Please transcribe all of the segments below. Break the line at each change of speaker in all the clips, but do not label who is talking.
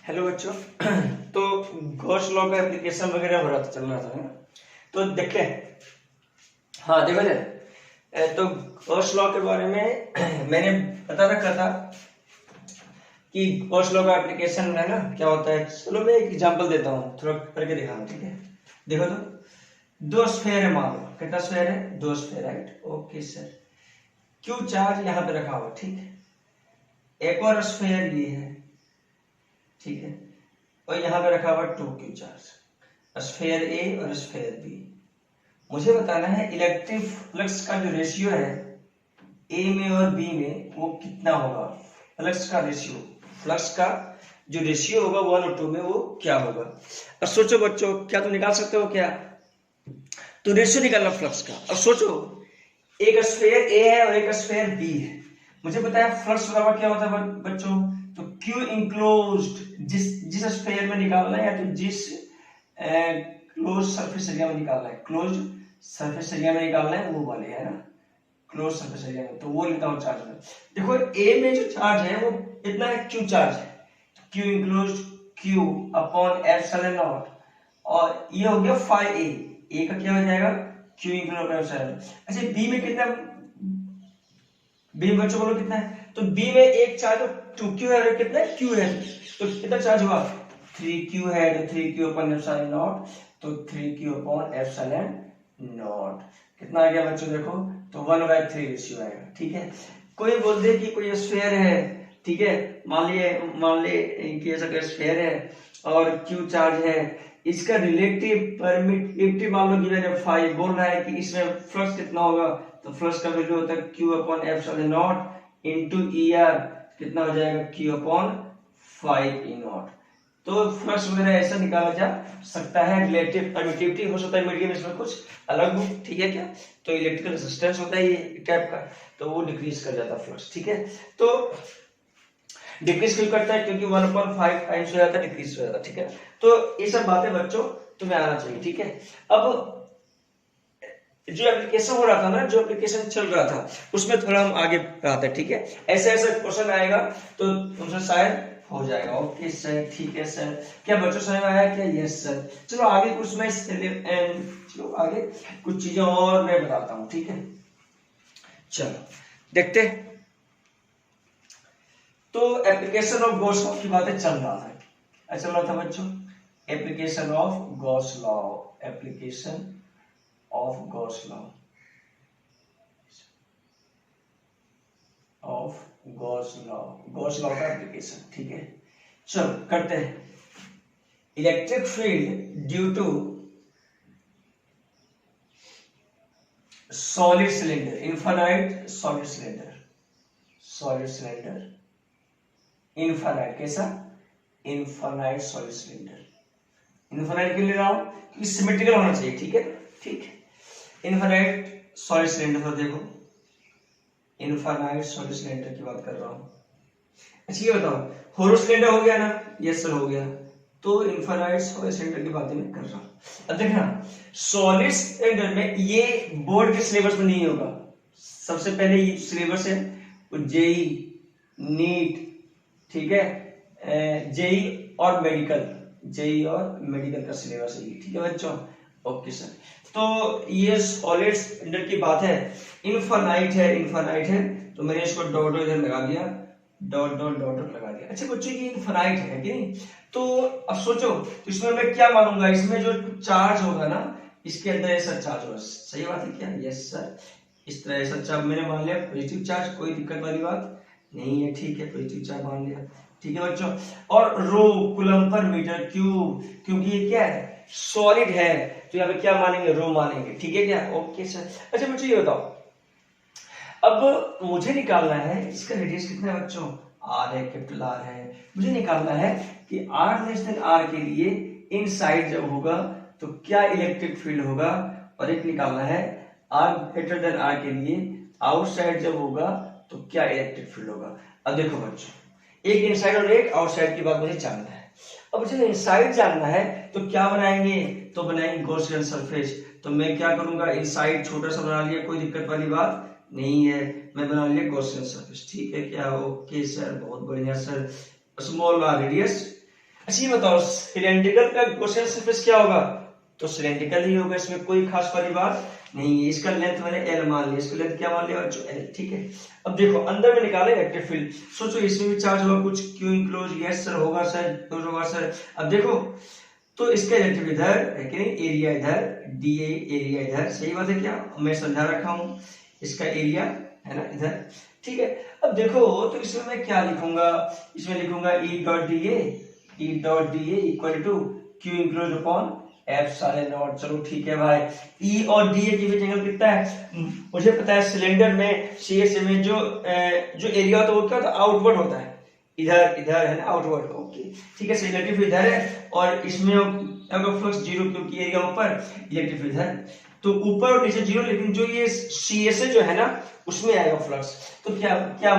Hello बच्चों। तो Gauss law का एप्लीकेशन वगैरह हो रहा था, चल रहा था, है ना। तो देखते हैं। हाँ देखो जरा, तो गॉस लॉ के बारे में मैंने बता रखा था कि गॉस लॉ का एप्लीकेशन है ना क्या होता है। चलो मैं एक एग्जांपल देता हूँ, थोड़ा करके दिखाऊँ, ठीक है। देखो तो दो स्फेयर है, मान लो कितना स्फेयर है, दो sphere, right. Okay sir, Q charge यहाँ पे रखा हुआ, ठीक है। एक और स्फेयर ये है, ठीक है, और यहाँ पे रखा हुआ 2q चार्ज, स्फेयर ए और स्फेयर बी। मुझे बताना है इलेक्ट्रिक फ्लक्स का जो रेशियो है ए में और बी में वो कितना होगा। फ्लक्स का रेशियो, फ्लक्स का जो रेशियो होगा 1 और 2 में वो क्या होगा। अब सोचो बच्चों, क्या तुम निकाल सकते हो क्या? तो रेशियो निकालना फ्लक्स का। अब सोचो एक स्फेयर ए है और एक स्फेयर बी है। मुझे पता है फ्लक्स बराबर क्या होता है बच्चों, तो क्यू इंक्लोज्ड, जिस स्फेयर में निकालना है या तो जिस क्लोज सरफेस एरिया में निकालना है, क्लोज सरफेस एरिया में निकालना है वो वाले, है ना, क्लोज सरफेस एरिया में, तो वो लेता हूँ चार्ज में। देखो ए में जो चार्ज है वो इतना है, क्यू चार्ज है, Q enclose Q upon epsilon naught, और ये हो गया फाई ए का क्या हो जाएगा, क्यू इंक्लोज एप्सिलॉन। अच्छा बी में कितना, बी बच्चों बोलो कितना है, तो बी में एक चार्ज तो 2q है और कितना q है, तो कितना चार्ज हुआ 3q है, तो 3q अपॉन एप्सिलॉन नॉट, तो 3q अपॉन एप्सिलॉन नॉट कितना आ गया बच्चों, देखो तो 1/3 रेशियो आएगा, ठीक है। कोई बोल दे कि कोई स्फीयर है, ठीक है, मान लिए कि ऐसा कोई स्फीयर है और q चार्ज है, इसका रिलेटिव परमिटिविटी मान लो गिवन है 5, बोल रहा है कि इसमें फ्लक्स कितना होगा, तो फ्लक्स का वैल्यू होता है q upon epsilon not into er, कितना हो जाएगा q अपॉन 5e0। तो फ्लक्स वगैरह ऐसा निकाला जा सकता है, रिलेटिव परमिटिविटी हो सकता है मीडियम इसमें कुछ अलग हो, ठीक है क्या। तो इलेक्ट्रिकल रेजिस्टेंस होता है ये टाइप का, तो वो डिक्रीज कर जाता है फ्लक्स, ठीक है। तो डिक्रीज क्यों करता है, क्योंकि 1/5 टाइम्स हो जाता है, डिक्रीज हो जाता है, ठीक है। तो ये सब बातें बच्चों तुम्हें आना चाहिए, ठीक है। अब जो एप्लीकेशन हो रहा था ना, जो एप्लीकेशन चल रहा था उसमें थोड़ा हम आगे बढ़ाते हैं, ठीक है। ऐसे ऐसे क्वेश्चन आएगा तो तुमसे शायद हो जाएगा। ओके सर, ठीक है सर, क्या बच्चों समझ में आया क्या? Yes sir. चलो आगे कुछ मैं चलो आगे कुछ चीजें और मैं बताता हूँ, ठीक है। चलो देखते हैं। तो एप्लीकेशन ऑफ गॉस लॉ की बातें चल रहा था, क्या चल रहा था बच्चों? Application of Gauss law, application of Gauss law, of Gauss law, Gauss law का एप्लीकेशन, ठीक है। चलो करते हैं। Electric field due to solid cylinder, infinite solid cylinder, solid cylinder infinite, कैसा? Infinite solid cylinder. इनफाइनाइट क्यों ले रहा हूं, क्योंकि सिमेट्रिकल होना चाहिए, ठीक है, ठीक है। इनफाइनाइट सॉलिड सिलेंडर, तो देखो इनफाइनाइट सॉलिड सिलेंडर की बात कर रहा हूं। अच्छा ये बताओ, होलो सिलेंडर हो गया ना? यस सर हो गया। तो इनफाइनाइट सॉलिड सिलेंडर की बातें मैं कर रहा हूं। अब देखना सॉलिड सिलेंडर में ये बोर्ड के सिलेबस में नहीं होगा। सबसे पहले ये सिलेबस है वो जेई, नीट, ठीक है, जेई और मेडिकल, जेई और मेडिकल का सिलेबस है ये, ठीक है बच्चों। ओके सर, तो ये सॉलिड सिलेंडर की बात है, इनफाइनाइट है, इनफाइनाइट है, तो मैंने इसको डॉट इधर लगा दिया, डॉट डॉट डॉट लगा दिया। अच्छा बच्चों ये इनफाइनाइट है कि नहीं, तो अब सोचो तो इसमें मैं क्या मानूंगा, इसमें जो चार्ज होगा ना इसके अंदर ऐसा चार्ज होगा, सही बात है क्या? यस सर, इस तरह ऐसा चार्ज मैंने मान लिया पॉजिटिव चार्ज, कोई दिक्कत वाली बात नहीं है, ठीक है, पॉजिटिव चार्ज मान लिया, ठीक है बच्चों। और रो कूलम पर मीटर क्यूब, क्योंकि ये क्या है सॉलिड है, तो यहाँ पे क्या मानेंगे, रो मानेंगे, ठीक है क्या? Okay sir. अच्छा बच्चों ये बताओ, अब मुझे निकालना है इसका रेडियस कितना है बच्चों, आर है, कैपिटल आर है। मुझे निकालना है कि आर लेस देन आर के लिए इनसाइड जब होगा तो क्या इलेक्ट्रिक फील्ड होगा, और एक निकालना है आर ग्रेटर देन आर के लिए आउटसाइड जब होगा तो क्या इलेक्ट्रिक फील्ड होगा। अब देखो बच्चों, एक इनसाइड और एक आउटसाइड की बात मुझे जानना है। अब मुझे इनसाइड जानना है तो क्या बनाएंगे, तो बनाएंगे गॉसियन सरफेस। तो मैं क्या करूंगा, इनसाइड छोटा सा बना लिया, कोई दिक्कत वाली बात नहीं है, मैं बना लिया गॉसियन सरफेस, ठीक है क्या? ओके सर, बहुत बढ़िया सर। स्मॉल आर रेडियस अच्छा ये बताओ सिलेंड्रिकल का गॉसियन सरफेस क्या होगा? तो सिलेंड्रिकल ही होगा, इसमें कोई खास वाली बात नहीं है। इसका लेंथ मैंने एल मान लिया, इसका लेंथ क्या मान लिया बच्चों? एल। ठीक है, अब देखो अंदर में निकाले इलेक्ट्रिक फील्ड। सोचो इसमें भी चार्ज होगा कुछ, क्यू इनक्लोज, यस सर होगा सर, क्लोज होगा सर। अब देखो तो इसका इलेक्ट्रिक इधर है कि नहीं, एरिया इधर, डी एरिया इधर, सही बात है क्या? मैं समझा रखा हूं, इसका एरिया है ना इधर। ठीक है, अब देखो तो इसमें मैं क्या लिखूंगा? इसमें लिखूंगा E dot D A equal to Q enclose upon epsilon naught. चलो ठीक है भाई, ई और डी ए के बीच एंगल कितना है? मुझे पता है सिलेंडर में सीएस में जो एरिया होता है वो क्या होता है? आउटवर्ड होता है, इधर इधर है ना, आउटवर्ड। ओके ठीक है, इलेक्ट्रिक फील्ड इधर है और इसमें अगर फ्लक्स जीरो, क्योंकि एरिया ऊपर, इलेक्ट्रिक फील्ड इधर, तो ऊपर और नीचे जीरो, लेकिन जो ये सीएस जो है ना उसमें आएगा फ्लक्स। तो क्या क्या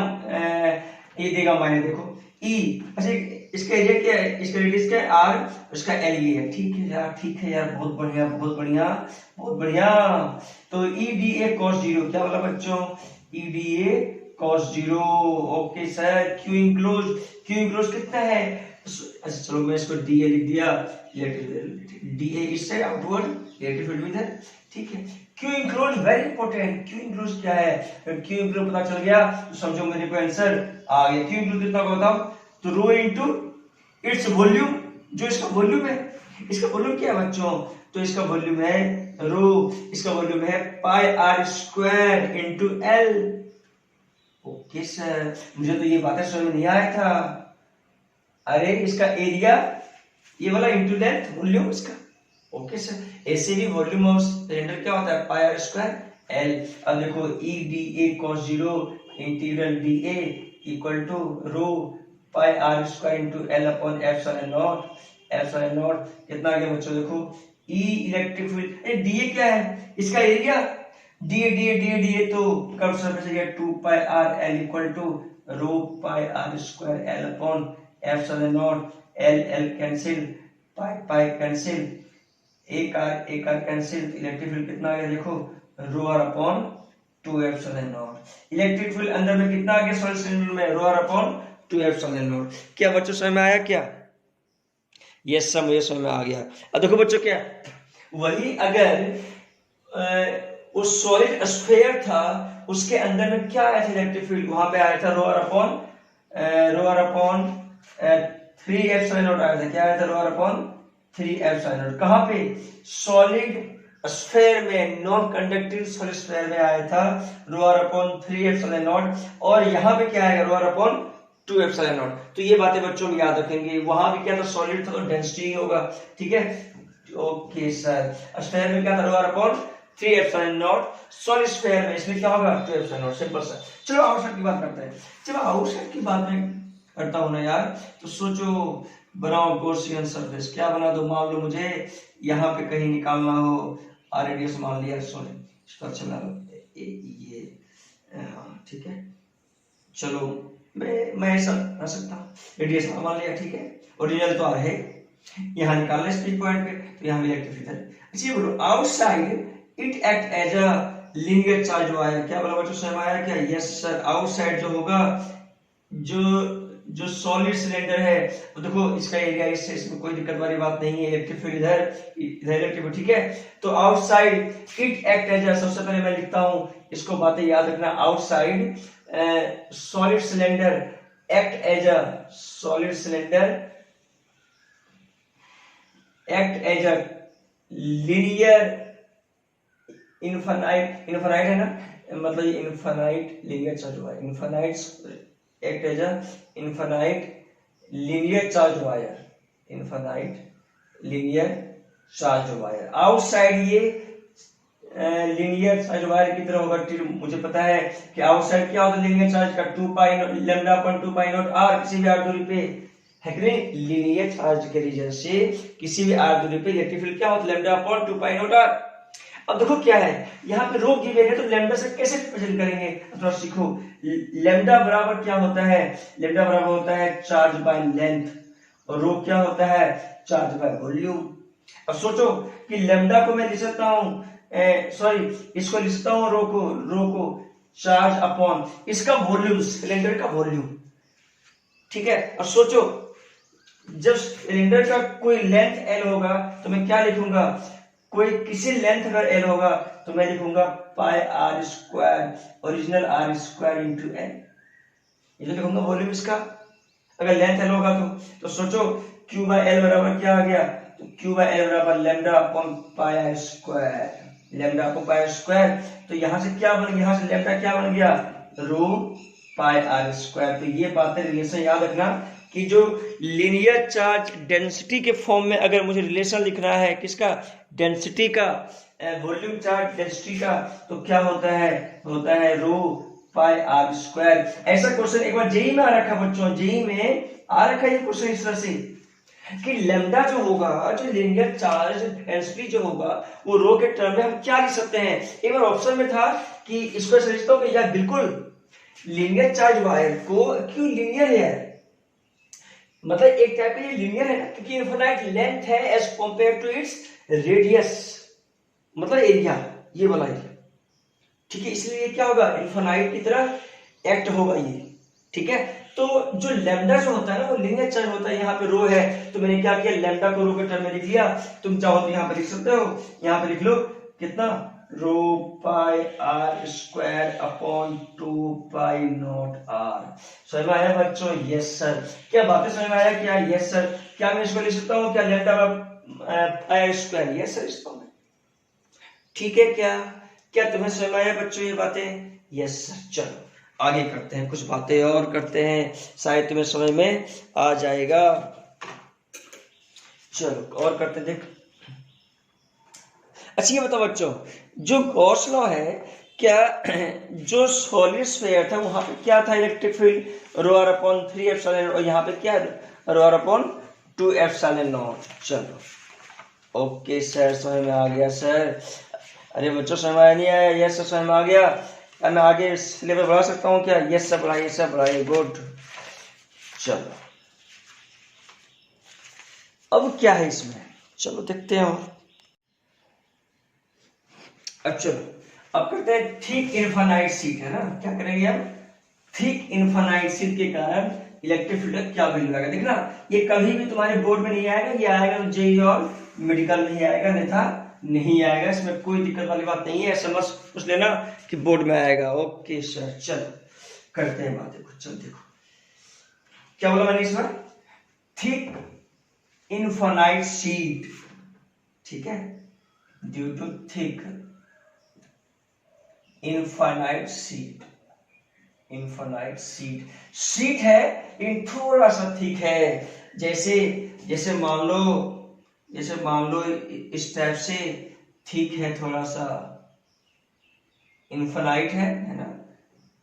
ये देगा मायने, देखो ई। अच्छा इसका एरिया क्या है? इसका रेडियस क्या है? आर, उसका एल ये है। ठीक है यार, ठीक है यार, बहुत बढ़िया बहुत बढ़िया बहुत बढ़िया। तो ई डी ए कॉस जीरो क्या बोला बच्चों? ई D A cos zero. Okay sir, Q enclose कितना है? अच्छा चलो मैं इसको डी ए लिख दिया, डी ए इस साइड आउटवर्ड, इलेक्ट्रिक फील्ड इधर। ठीक है, Q enclose very important. Q enclose क्या है? क्यू इंक्लोज पता चल गया तो समझो मेरे को आंसर आ गया। क्यू इंक्लोज कितना होगा बताओ? तो रो इनटू इट्स वॉल्यूम, जो इसका वॉल्यूम है। इसका वॉल्यूम क्या है बच्चों? तो इसका वॉल्यूम है रो, इसका वॉल्यूम है pi are square into l. Okay sir, मुझे तो ये बातें समझ में नहीं आया था। अरे इसका एरिया ये वाला इनटू लेंथ, वॉल्यूम इसका। ओके सर, ऐसे भी वॉल्यूम ऑफ सिलेंडर क्या होता है? Pi are square L. अब देखो E D A cos zero integral D A equal to rho pi are square into L upon epsilon naught. Epsilon naught कितना आ गया बच्चों? देखो E electric field, D A क्या है? इसका एरिया डी ए तो curve surface area 2 pi R L equal to rho pi are square l upon epsilon naught. L l cancel, pi pi cancel, एक आर कैंसिल। इलेक्ट्रिक फील्ड कितना आ गया? देखो rho are upon 2 epsilon naught. Electric field अंदर में कितना आ गया? सॉलिड सिलेंडर में rho are upon 2 epsilon naught. क्या बच्चों समझ में आया क्या? यस सर, मुझे समझ में आ गया। अब देखो बच्चों क्या, वही अगर वो सॉलिड स्फीयर था उसके अंदर में क्या आया था इलेक्ट्रिक फील्ड? वहां पे आया था rho are upon 3 epsilon not आया था। क्या आया था? Rho are upon 3 epsilon not. कहां पे? सॉलिड स्फीयर में, नॉन कंडक्टिंग सॉलिड स्फीयर में आया था rho are upon 3 epsilon naught. और यहाँ पे क्या आएगा? रो आर अपॉन 2 एप्सिलॉन नॉट। तो ये बातें बच्चों में याद रखेंगे। वहां भी क्या था? सॉलिड था तो डेंसिटी होगा। ठीक है, ओके सर। स्फीयर में क्या था? Rho are upon 3 epsilon naught. Solid sphere में इसमें क्या होगा? 2 एप्सिलॉन नॉट। सिंपल सा। चलो आउटसाइड की बात करते हैं। चलो आउटसाइड की बात में करता हूं ना यार, तो सोचो बनाओ गॉसियन सरफेस। क्या बना दो? मान लो मुझे यहाँ पे कहीं निकालना हो, आर रेडियस मान लिया, सॉरी इसको अच्छा बना लो ये, हाँ ठीक है। चलो मैं ऐसा बना सकता हूँ, रेडियस मान लिया, ठीक है। ओरिजिनल तो आर है, यहाँ निकालना है स्प्लिट पॉइंट पे, तो यहाँ इलेक्ट्रिक फील्ड। अच्छा ये बोलो outside it act as a linear charge wire. क्या बोला बच्चों, समझ आया क्या? Yes sir. आउटसाइड जो होगा, जो सॉलिड सिलेंडर है, तो देखो इसका एरिया इससे, इसमें कोई दिक्कत वाली बात नहीं है। इलेक्ट्रिक फील्ड इधर इलेक्ट्रिक फील्ड, ठीक है। तो outside it act as a, सबसे पहले मैं लिखता हूं, इसको बातें याद रखना। Outside solid cylinder act as a, solid cylinder act as a linear infinite है ना, मतलब ये इनफाइनाइट लीनियर चार्ज हुआ है। Infinite act as a infinite linear charge wire, infinite linear charge wire. Outside ये लीनियर चार्ज वायर की तरह होगा। मुझे पता है कि आउटसाइड क्या होता है लीनियर चार्ज का, 2 pi lambda upon 2 pi naught r, किसी भी आर दूरी पे है कि नहीं। लीनियर चार्ज के रीजन से किसी भी आर दूरी पे इलेक्ट्रिक फील्ड क्या होता है? Lambda upon 2 pi naught R. अब देखो क्या है, यहाँ पे रो गिवन है, तो लैम्डा से कैसे रिप्रेजेंट करेंगे, थोड़ा सीखो। लैम्डा बराबर क्या होता है? लैम्डा बराबर होता है चार्ज बाय लेंथ, और रो क्या होता है? Charge by volume. अब सोचो कि लैम्डा को मैं लिख सकता हूँ, सॉरी इसको लिखता हूँ रो को चार्ज अपॉन इसका वॉल्यूम, सिलेंडर का वॉल्यूम, ठीक है। और सोचो जब सिलेंडर का कोई लेंथ एल होगा तो मैं क्या लिखूंगा, कोई किसी लेंथ का एल होगा तो मैं लिखूंगा pi are square original r square into l, ये जो लिखूंगा वॉल्यूम इसका, अगर लेंथ एल होगा तो सोचो क्यू बाय एल बराबर क्या आ गया, तो क्यू बाय एल बराबर lambda upon pi are square, lambda upon pi are square, तो यहां से क्या बन गया, यहां से लैम्डा क्या बन गया, रो पाई आर स्क्वायर। तो ये बातें रिलेशन याद रखना कि जो लीनियर चार्ज डेंसिटी के फॉर्म में अगर मुझे रिलेशन लिखना है किसका, डेंसिटी का, वॉल्यूम चार्ज डेंसिटी का, तो क्या होता है रो पाई आर स्क्वायर। ऐसा क्वेश्चन एक बार जेई में आ रखा बच्चों, जेई में आ रखा ये क्वेश्चन इस तरह से कि लैम्डा जो होगा, जो लीनियर चार्ज डेंसिटी जो होगा वो रो के टर्म में हम क्या लिख सकते हैं। एक बार ऑप्शन में था कि इसको समझता हूं कि यार बिल्कुल लीनियर चार्ज वायर को, क्यों लीनियर है, मतलब एक टाइप का ये लीनियर है ना, क्योंकि इनफिनाइट लेंथ है as compare to its radius, मतलब एरिया, ये वाला एरिया, ठीक है, इसलिए क्या होगा, इनफिनाइट की तरह एक्ट होगा ये, ठीक है। तो जो लैम्डा जो होता है ना वो लीनियर चार्ज होता है, यहाँ पे रो है तो मैंने क्या किया, लैम्डा को रो के टर्म में लिख लिया, तुम चाहो तो यहाँ पे लिख सकते हो, यहाँ पे लिख लो कितना, rho pi are square upon 2 pi naught r. समझ में आया बच्चों, यस सर, क्या बातें समझ में आया, क्या यस सर, क्या मैं इसको लिख सकता हूँ क्या, lambda pi are square, yes sir इसको मैं, ठीक है, क्या तुम्हें समझ में आया बच्चों ये बातें, यस सर। चलो आगे करते हैं, कुछ बातें और करते हैं, शायद तुम्हें समझ में आ जाएगा। चलो और करते देख। अच्छा ये बताओ बच्चों, जो गॉस लॉ है, क्या जो सॉलिड स्फीयर था वहां पे क्या था, electric field rho are upon 3 epsilon, और यहाँ पे क्या rho are upon 2 epsilon naught. चलो ओके सर, समझ में आ गया सर। अरे बच्चों समझ में नहीं आया, यस सर समझ में आ गया, क्या मैं आगे सिलेबस बढ़ा सकता हूँ क्या, यस सर बढ़ाइए सर बढ़ाइए, गुड। चलो अब क्या है इसमें, चलो देखते हैं। अब चलो अब करते हैं थिक इनफाइनाइट शीट, है ना, क्या करेंगे अब, थिक इनफाइनाइट शीट के कारण इलेक्ट्रिक फील्ड का क्या वैल्यू आएगा। देखना ये कभी भी तुम्हारे बोर्ड में नहीं आएगा, ये आएगा जेईई और मेडिकल में ही आएगा, अन्यथा नहीं आएगा, इसमें कोई दिक्कत वाली बात नहीं है, समझ पूछ लेना कि बोर्ड में आएगा। ओके सर, चलो करते हैं बातें कुछ। चलो देखो क्या बोला मैंने इस बार, थिक इनफाइनाइट शीट, ठीक है, due to thick infinite sheet, infinite sheet है इन थोड़ा सा थिक है, जैसे मान लो इस टाइप से थिक है, थोड़ा सा इनफाइनाइट है ना,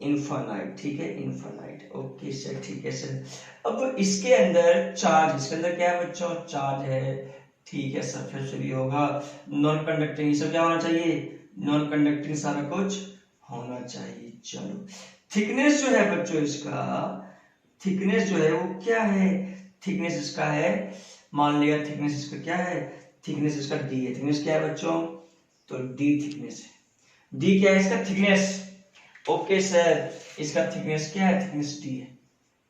इनफाइनाइट, ठीक है, इनफाइनाइट, ओके सर, ठीक है सर। अब इसके अंदर चार्ज, इसके अंदर क्या है बच्चों, चार्ज है, ठीक है, सरफेस भी होगा, नॉन कंडक्टिंग, सब क्या होना चाहिए, नॉन कंडक्टिंग सारा कुछ होना चाहिए। चलो थिकनेस जो है बच्चों इसका, थिकनेस जो है वो क्या है, थिकनेस इसका है, मान लिया थिकनेस इसका क्या है, थिकनेस इसका डी है, थिकनेस क्या है बच्चों, तो डी थिकनेस है, डी क्या है इसका थिकनेस, ओके सर, इसका थिकनेस क्या है, थिकनेस डी है,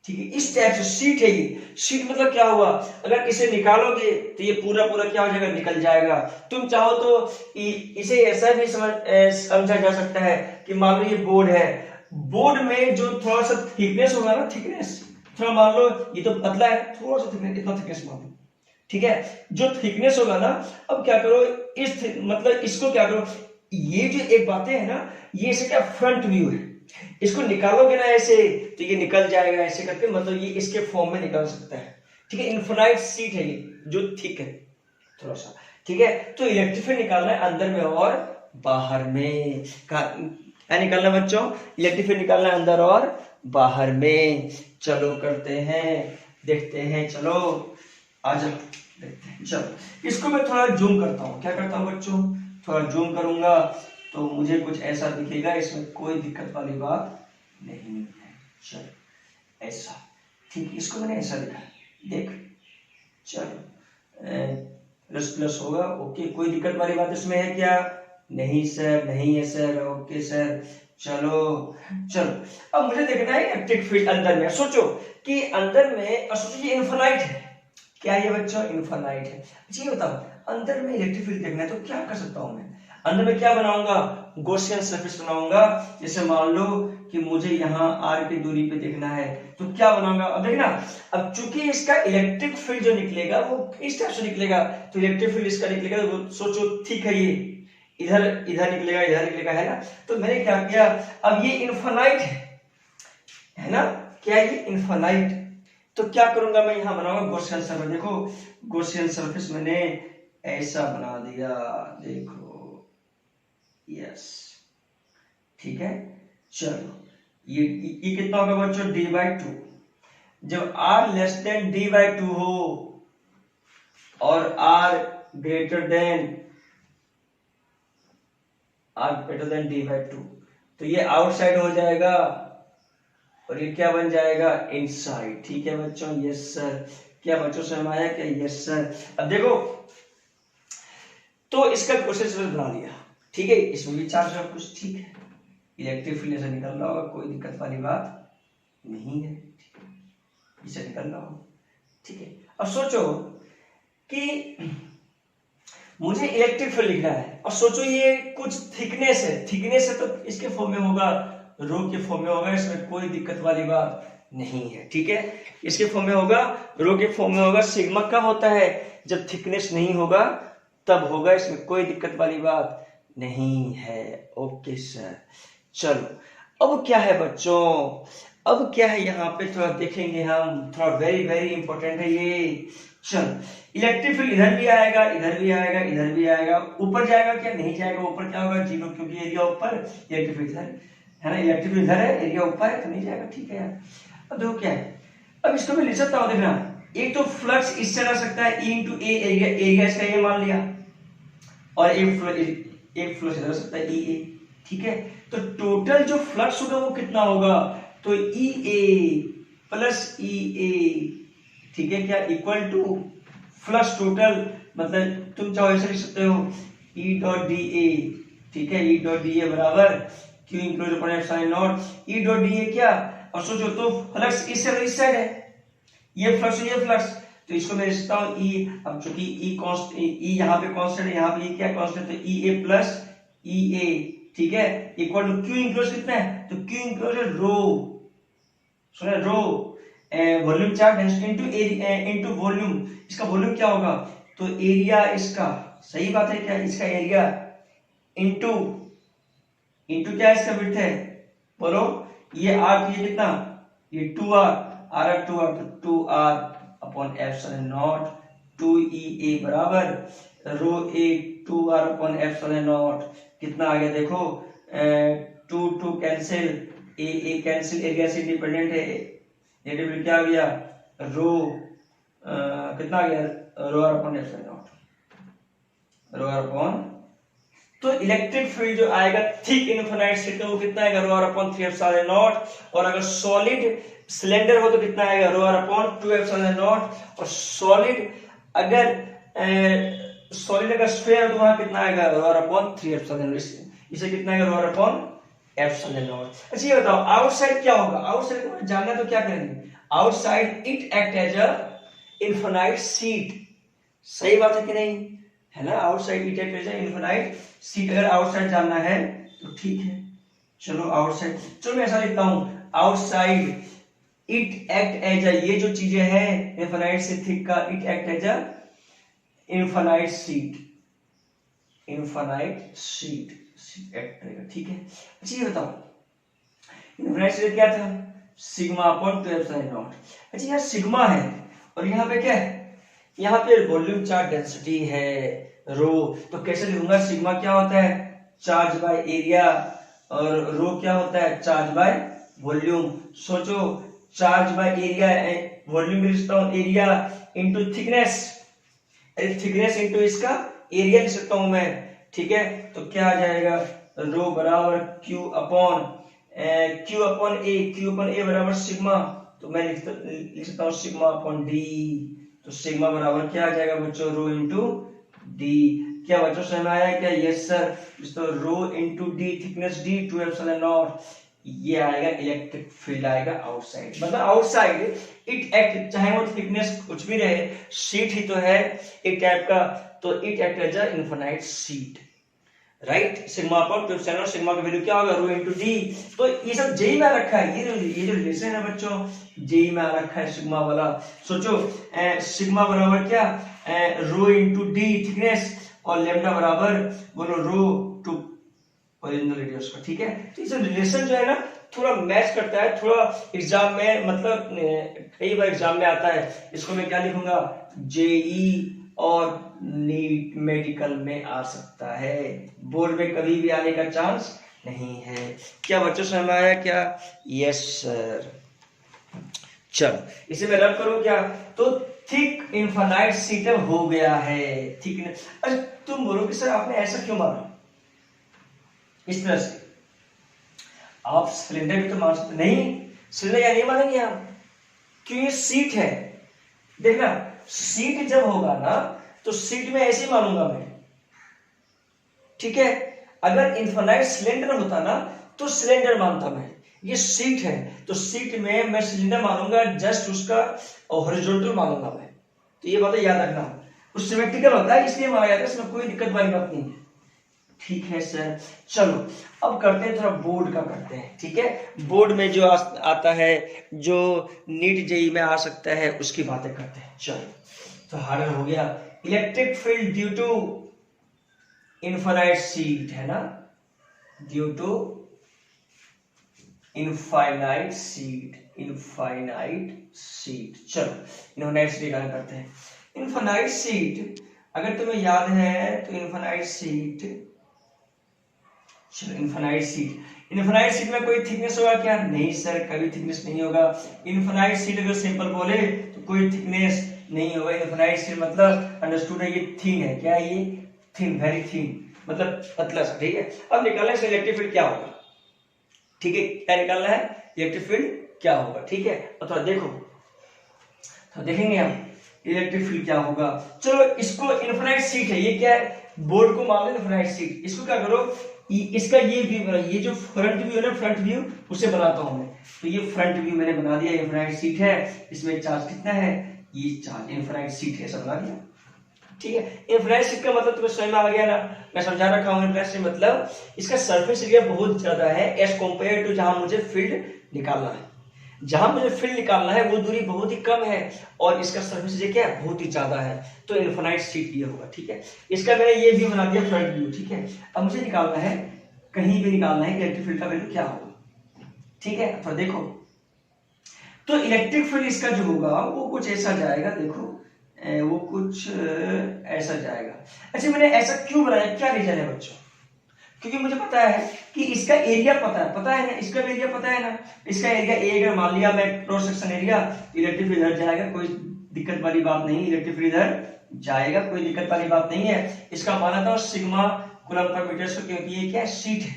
ठीक है। इस टाइप से शीट है ये, शीट मतलब क्या हुआ, अगर इसे निकालोगे तो ये पूरा क्या हो जाएगा, निकल जाएगा। तुम चाहो तो इसे ऐसा भी समझा जा सकता है कि मान लो ये बोर्ड है, बोर्ड में जो थोड़ा सा थिकनेस होगा ना, थिकनेस थोड़ा मान लो ये तो पतला है, थोड़ा सा थिकनेस, इतना थिकनेस मान लो, ठीक है, जो थिकनेस होगा ना, अब क्या करो, मतलब इसको क्या करो, ये जो एक बातें है ना, ये इसे क्या फ्रंट व्यू है, इसको निकालोगे ना ऐसे तो ये निकल जाएगा, ऐसे करके मतलब ये इसके फॉर्म में निकल सकता है, ठीक है। इनफाइनाइट शीट है ये जो थिक है थोड़ा सा, ठीक है। तो इलेक्ट्रिक फील्ड निकालना है अंदर में और बाहर में, क्या निकालना बच्चों, इलेक्ट्रिक फील्ड निकालना है अंदर और बाहर में। चलो करते हैं, देखते हैं, चलो आ जाओ देखते हैं। चलो इसको मैं थोड़ा जूम करता हूँ, क्या करता हूँ बच्चों, थोड़ा जूम करूंगा तो मुझे कुछ ऐसा दिखेगा, इसमें कोई दिक्कत वाली बात नहीं है। चलो ऐसा, ठीक, इसको मैंने ऐसा लिखा, देख, चलो प्लस प्लस होगा, ओके, कोई दिक्कत वाली बात इसमें है क्या, नहीं सर, नहीं है सर, ओके सर। चलो अब मुझे देखना है इलेक्ट्रिक फील्ड अंदर में, सोचो कि अंदर में, सोचो ये इनफाइनाइट है, क्या ये बच्चों इनफाइनाइट है। अच्छा ये बताओ अंदर में इलेक्ट्रिक फील्ड देखना है तो क्या कर सकता हूं मैं, अंदर में क्या बनाऊंगा, गॉसियन सरफेस बनाऊंगा। जैसे मान लो कि मुझे यहाँ r की दूरी पे देखना है तो क्या बनाऊंगा, अब देखना, अब चूंकि इसका इलेक्ट्रिक फील्ड जो निकलेगा वो इस टाइप से निकलेगा, तो इलेक्ट्रिक फील्ड इसका निकलेगा तो सोचो ठीक है ये इधर इधर निकलेगा इधर निकलेगा, है ना। तो मैंने क्या किया, अब ये इनफाइनाइट है ना, क्या ये इनफाइनाइट, तो क्या करूंगा मैं यहाँ बनाऊंगा गॉसियन सरफेस। देखो गॉसियन सरफेस मैंने ऐसा बना दिया, देखो यस, ठीक है। चलो ये कितना होगा बच्चों, d/2। जब r लेस देन d/2 हो और r ग्रेटर देन d/2 तो ये आउटसाइड हो जाएगा और ये क्या बन जाएगा, इनसाइड। ठीक है बच्चों, यस सर। क्या बच्चों समझ में आया क्या, यस सर। अब देखो तो इसका प्रोसेस बना लिया, ठीक है, इसमें भी चार्ज सब कुछ ठीक है, इलेक्ट्रिक फील्ड से निकल रहा होगा, कोई दिक्कत वाली बात नहीं है, ठीक है, इसे निकल रहा होगा, ठीक है। अब सोचो कि मुझे इलेक्ट्रिक फील्ड लिखना है और सोचो ये कुछ थिकनेस है तो इसके फॉर्म में होगा, रो के फॉर्म में होगा, इसमें कोई दिक्कत वाली बात नहीं है, ठीक है। इसके फॉर्म में होगा, रो के फॉर्म में होगा। सिग्मा कब होता है, जब थिकनेस नहीं होगा तब होगा, इसमें कोई दिक्कत वाली बात नहीं है। Okay sir. चलो अब क्या है बच्चों, अब क्या है यहाँ पे थोड़ा देखेंगे हम, थोड़ा वेरी वेरी इंपॉर्टेंट है ये। चल इलेक्ट्रिक फील्ड इधर भी आएगा इधर भी आएगा इधर भी आएगा, ऊपर जाएगा क्या, नहीं जाएगा, ऊपर क्या होगा, 0, क्योंकि एरिया ऊपर इलेक्ट्रिक फील्ड इधर है ना, इलेक्ट्रिक फील्ड इधर है एरिया ऊपर है तो नहीं जाएगा, ठीक है यार। अब देखो क्या है, अब इसको मैं लिख सकता हूँ, देखना, एक तो फ्लक्स इससे रह सकता है E × A, एरिया इसका ये मान लिया, और एक फ्लक्स इधर सकता है EA, ठीक है। तो टोटल जो फ्लक्स होगा वो कितना होगा, तो EA प्लस EA, ठीक है, क्या इक्वल टू फ्लक्स टोटल, मतलब तुम चाहो ऐसे लिख सकते हो E.dA, ठीक है, E.dA बराबर Q include upon epsilon not. E.dA क्या, और सोचो तो फ्लक्स इस साइड है, ये फ्लक्स ये फ्लक्स, तो इसको मैं लिखता हूं E, अब चूंकि E यहाँ पे कांस्टेंट है, यहाँ पे ये क्या कांस्टेंट, तो EA प्लस EA, ठीक है, इक्वल टू Q इंक्लोज कितना है, तो Q इंक्लोज है रो, सुना rho, volume charge density into volume, इसका वॉल्यूम क्या होगा, तो एरिया इसका, सही बात है क्या, इसका एरिया इनटू क्या इसका विड्थ है, बोलो, ये r, ये कितना, ये 2r, r 2r, तो 2r upon epsilon naught 2EA बराबर rho A 2r upon epsilon naught, कितना आ गया देखो, 2 कैंसिल, ए कैंसिल, एरिया से इंडिपेंडेंट है, नेगेटिव क्या आ गया, रो कितना आ गया, rho r upon epsilon naught, rho r upon, तो इलेक्ट्रिक फील्ड जो आएगा थिक इनफिनाइट स्लिट वो कितना आएगा, rho r upon 3 epsilon naught, और अगर सॉलिड सिलेंडर हो तो कितना आएगा, rho r upon 2 epsilon naught, और सॉलिड अगर स्फीयर हो तो वहां कितना आएगा, rho r upon 3 epsilon not, इसे कितना आएगा, rho r upon epsilon not. अच्छा ये बताओ आउटसाइड क्या होगा, आउटसाइड को जानना तो क्या करेंगे, outside it act as a infinite sheet, सही बात है कि नहीं, है ना, outside it act as a infinite sheet, अगर आउटसाइड जानना है तो ठीक है। चलो आउटसाइड, चलो मैं ऐसा लिखता हूं, outside it act as a, ये जो चीजें हैं इनफिनाइट से थिक का, it act as a infinite sheet, infinite sheet act करेगा, ठीक है। अच्छा ये बताओ इनफिनाइट सीट क्या था, सिग्मा अपॉन 2 एप्सिलॉन नॉट। अच्छा यहाँ सिग्मा है और यहाँ पे क्या है, यहाँ पे वॉल्यूम चार्ज डेंसिटी है रो, तो कैसे लिखूंगा, सिग्मा क्या होता है, चार्ज बाय एरिया, और रो क्या होता है, चार्ज बाय वॉल्यूम। सोचो चार्ज बाय एरिया, वॉल्यूम लिख सकता हूं area into thickness, thickness into इसका एरिया लिख सकता हूं मैं, ठीक है। तो क्या आ जाएगा, रो बराबर Q अपॉन ए बराबर सिग्मा, तो मैं लिख सकता हूं सिग्मा अपॉन डी, तो सिग्मा बराबर क्या आ जाएगा बच्चों, रो इंटू डी। क्या बच्चों समझ में आया क्या, यस सर। तो rho into d, thickness d, 2 epsilon naught, ये आएगा इलेक्ट्रिक फील्ड आएगा आउटसाइड, मतलब आउटसाइड इट एक्ट, चाहे वो थिकनेस कुछ भी रहे, शीट ही तो है एक टाइप का, तो it act as a infinite sheet, right. Sigma upon 2 epsilon, sigma का वैल्यू क्या होगा, रो इनटू डी। तो ये सब जेई में आ रखा है, ये जो रिलेशन है बच्चों जेई में आ रखा है सिग्मा वाला। सोचो सिग्मा बराबर क्या, रो इनटू डी थिकनेस, और लेम्डा बराबर बोलो रो टू ओरिजिनल रेडियस का, ठीक है। तो ये रिलेशन जो है ना थोड़ा मैच करता है, थोड़ा एग्जाम में, मतलब कई बार एग्जाम में आता है। इसको मैं क्या लिखूंगा, जेई और नीट मेडिकल में आ सकता है, बोर्ड में कभी भी आने का चांस नहीं है। क्या बच्चों समझ में आया क्या, यस सर। चलो इसे मैं रब करूं क्या, तो थिक इनफाइनाइट शीट हो गया है, ठीक है। अच्छा तुम बोलो कि सर आपने ऐसा क्यों माना, इस तरह से आप सिलेंडर भी तो मान सकते नहीं, सिलेंडर या नहीं मानेंगे आप, क्यों ये सीट है। देखना सीट जब होगा ना तो सीट में ऐसे ही मानूंगा मैं, ठीक है। अगर इनफाइनाइट सिलेंडर होता ना तो सिलेंडर मानता मैं, ये सीट है तो सीट में मैं सिलेंडर मानूंगा, जस्ट उसका हॉरिजॉन्टल मानूंगा मैं। तो ये बात याद रखना, उस सिमेट्रिकल होता है इसलिए माना जाता है, इसमें कोई दिक्कत वाली बात नहीं है, ठीक है सर। चलो अब करते हैं थोड़ा बोर्ड का करते हैं, ठीक है। बोर्ड में जो आता है, जो नीट जेई में आ सकता है उसकी बातें करते हैं। चलो तो हार्डर हो गया, electric field due to infinite sheet है ना, due to infinite sheet, infinite sheet. चलो इनफाइनाइट शीट करते हैं। इनफाइनाइट शीट अगर तुम्हें याद है तो इनफाइनाइट शीट, चलो इनफाइनाइट शीट, इनफाइनाइट शीट में कोई थिकनेस होगा क्या, नहीं सर कभी थिकनेस नहीं होगा। इनफाइनाइट शीट अगर सिंपल बोले तो कोई थिकनेस नहीं होगा। इनफाइनाइट शीट मतलब अंडरस्टूड है, ये थिन है, क्या है ये, थिन, वेरी थिन, मतलब पतला सा, ठीक है। अब निकालना है इलेक्ट्रिक फील्ड क्या होगा, ठीक है, क्या निकालना है, इलेक्ट्रिक फील्ड क्या होगा, ठीक है। अथवा देखो तो देखेंगे हम इलेक्ट्रिक फील्ड क्या होगा। चलो इसको इनफाइनाइट शीट है, ये क्या है, बोर्ड को मान लो इनफाइनाइट शीट, इसको क्या करो, इसका ये व्यू बना, ये जो फ्रंट व्यू है ना, फ्रंट व्यू उसे बनाता हूं मैं। तो ये फ्रंट व्यू मैंने बना दिया, इनफाइनाइट शीट है, इसमें चार्ज कितना है, ये चार्ज इनफाइनाइट शीट है, सब बना दिया, ठीक है। इनफाइनाइट शीट का मतलब तुम्हें समझ में आ गया ना, मैं समझा रखा हूं। इनफाइनाइट शीट मतलब इसका सरफेस एरिया बहुत ज्यादा है एज कंपेयर टू जहां मुझे फील्ड निकालना है, जहां मुझे फील्ड निकालना है वो दूरी बहुत ही कम है और इसका सरफेस एरिया क्या है, बहुत ही ज्यादा है, तो इनफाइनाइट शीट ये होगा, ठीक है। इसका मैंने ये व्यू बना दिया, फ्रंट व्यू, ठीक है। अब मुझे निकालना है, कहीं भी निकालना है इलेक्ट्रिक फील्ड का वैल्यू क्या होगा, ठीक है। तो देखो तो इलेक्ट्रिक फील्ड इसका जो होगा वो कुछ ऐसा जाएगा, देखो वो कुछ ऐसा जाएगा। अच्छा मैंने ऐसा क्यों बनाया, क्या रीजन है बच्चों, क्योंकि मुझे पता है कि इसका एरिया पता है ना, इसका एरिया पता है ना, इसका एरिया ए अगर मान लिया मैं cross section area, electric field इधर जाएगा, कोई दिक्कत वाली बात नहीं, इलेक्ट्रिक फील्ड इधर जाएगा, कोई दिक्कत वाली बात नहीं है। इसका माना था sigma coulomb per metre square, क्योंकि ये क्या शीट है,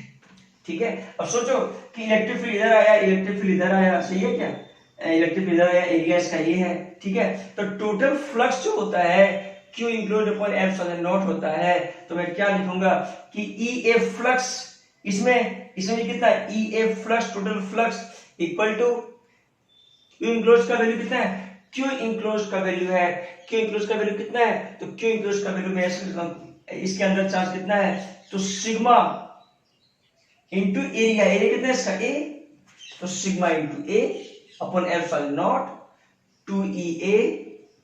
ठीक है। अब सोचो कि इलेक्ट्रिक फील्ड इधर आया, इलेक्ट्रिक फील्ड इधर आया, सही है क्या, इलेक्ट्रिक फील्ड इधर आया, एरिया इसका ये है, ठीक है। तो टोटल फ्लक्स जो होता है Q include upon epsilon not होता है, तो मैं क्या लिखूंगा कि EA फ्लक्स, इसमें कितना है, EA flux, total flux equal to Q enclose का वैल्यू कितना है, Q इंक्लोज का वैल्यू है, Q इंक्लोज का वैल्यू कितना है, तो Q इंक्लोज का वैल्यू में इसके अंदर चार्ज कितना है, तो सिग्मा इंटू एरिया, एरिया कितना है इसका A, तो sigma into A upon epsilon naught 2EA